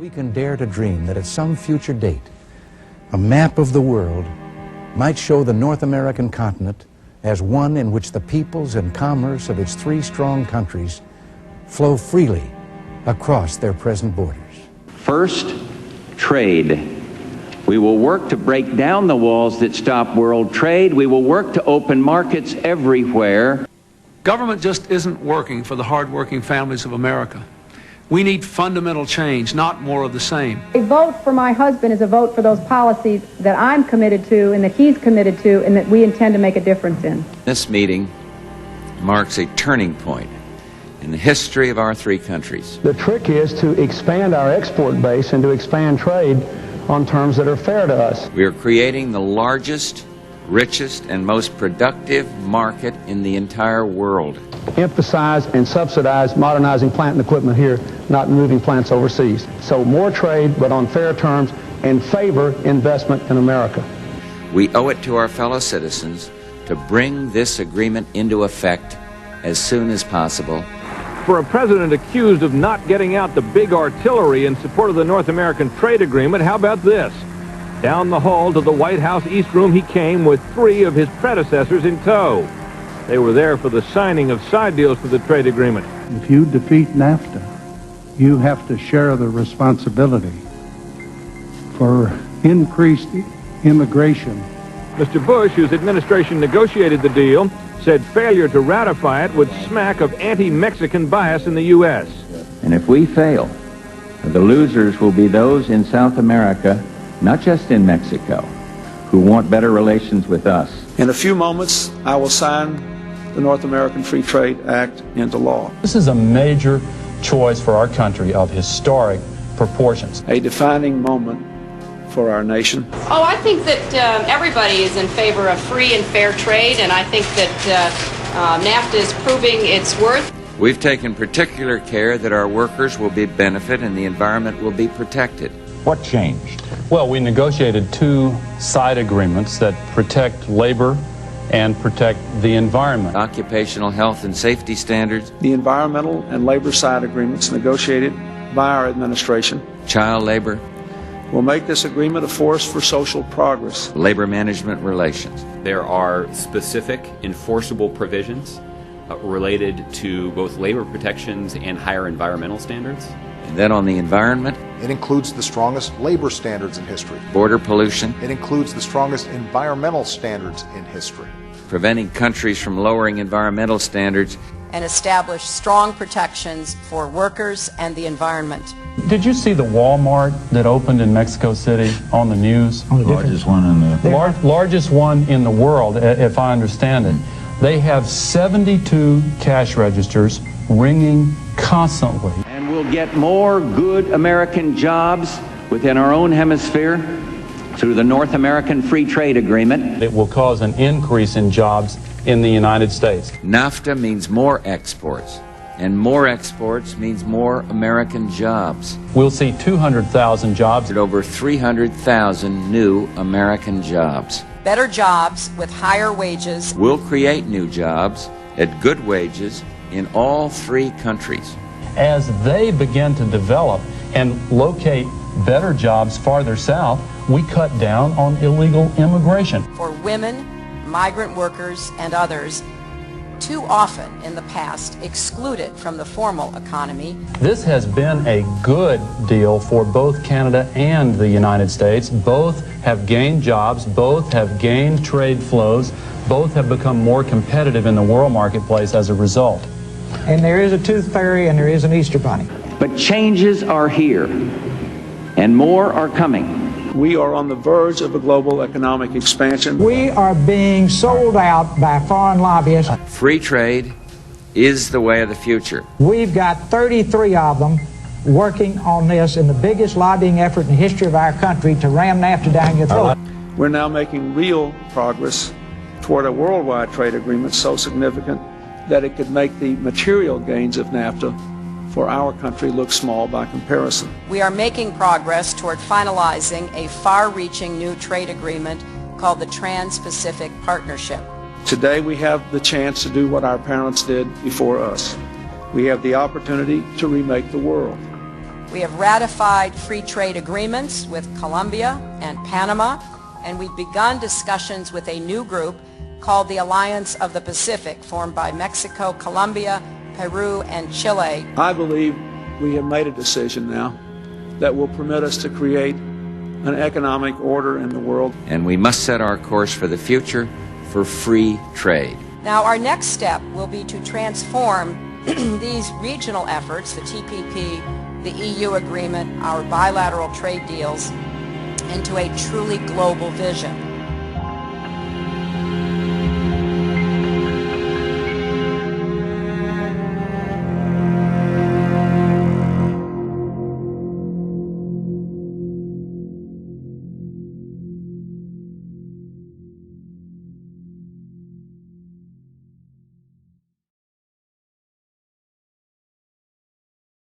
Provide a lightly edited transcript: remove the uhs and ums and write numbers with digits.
We can dare to dream that at some future date, a map of the world might show the North American continent as one in which the peoples and commerce of its three strong countries flow freely across their present borders. First, trade. We will work to break down the walls that stop world trade. We will work to open markets everywhere. Government just isn't working for the hard-working families of America. We need fundamental change, not more of the same. A vote for my husband is a vote for those policies that I'm committed to and that he's committed to and that we intend to make a difference in. This meeting marks a turning point in the history of our three countries. The trick is to expand our export base and to expand trade on terms that are fair to us. We are creating the largest, richest, and most productive market in the entire world. Emphasize and subsidize modernizing plant and equipment here, not moving plants overseas. So more trade, but on fair terms, and favor investment in America. We owe it to our fellow citizens to bring this agreement into effect as soon as possible. For a president accused of not getting out the big artillery in support of the North American trade agreement, how about this? Down the hall to the White House East Room he came with 3 of his predecessors in tow. They were there for the signing of side deals for the trade agreement. If you defeat NAFTA, you have to share the responsibility for increased immigration. Mr. Bush, whose administration negotiated the deal, said failure to ratify it would smack of anti-Mexican bias in the U.S. And if we fail, the losers will be those in South America, not just in Mexico, who want better relations with us. In a few moments, I will sign the North American Free Trade Act into law. This is a major choice for our country of historic proportions. A defining moment for our nation. Oh, I think that everybody is in favor of free and fair trade, and I think that NAFTA is proving its worth. We've taken particular care that our workers will be benefited and the environment will be protected. What changed? Well, we negotiated 2 side agreements that protect labor and protect the environment. Occupational health and safety standards. The environmental and labor side agreements negotiated by our administration. Child labor. Will make this agreement a force for social progress. Labor management relations. There are specific enforceable provisions related to both labor protections and higher environmental standards. And then on the environment, it includes the strongest labor standards in history. Border pollution. It includes the strongest environmental standards in history. Preventing countries from lowering environmental standards. And establish strong protections for workers and the environment. Did you see the Walmart that opened in Mexico City on the news? Largest one in the largest one in the world, if I understand it. They have 72 cash registers ringing constantly. And we'll get more good American jobs within our own hemisphere through the North American Free Trade Agreement. It will cause an increase in jobs in the United States. NAFTA means more exports, and more exports means more American jobs. We'll see 200,000 jobs. And over 300,000 new American jobs. Better jobs with higher wages. We'll create new jobs at good wages in all 3 countries. As they begin to develop and locate better jobs farther south, we cut down on illegal immigration. For women, migrant workers, and others, too often in the past excluded from the formal economy. This has been a good deal for both Canada and the United States. Both have gained jobs, both have gained trade flows, both have become more competitive in the world marketplace as a result. And there is a tooth fairy and there is an Easter bunny. But changes are here, and more are coming. We are on the verge of a global economic expansion. We are being sold out by foreign lobbyists. Free trade is the way of the future. We've got 33 of them working on this in the biggest lobbying effort in the history of our country to ram NAFTA down your throat. We're now making real progress toward a worldwide trade agreement so significant that it could make the material gains of NAFTA for our country look small by comparison. We are making progress toward finalizing a far-reaching new trade agreement called the Trans-Pacific Partnership. Today we have the chance to do what our parents did before us. We have the opportunity to remake the world. We have ratified free trade agreements with Colombia and Panama, and we've begun discussions with a new group called the Alliance of the Pacific, formed by Mexico, Colombia, Peru, and Chile. I believe we have made a decision now that will permit us to create an economic order in the world. And we must set our course for the future for free trade. Now, our next step will be to transform these regional efforts, the TPP, the EU agreement, our bilateral trade deals, into a truly global vision.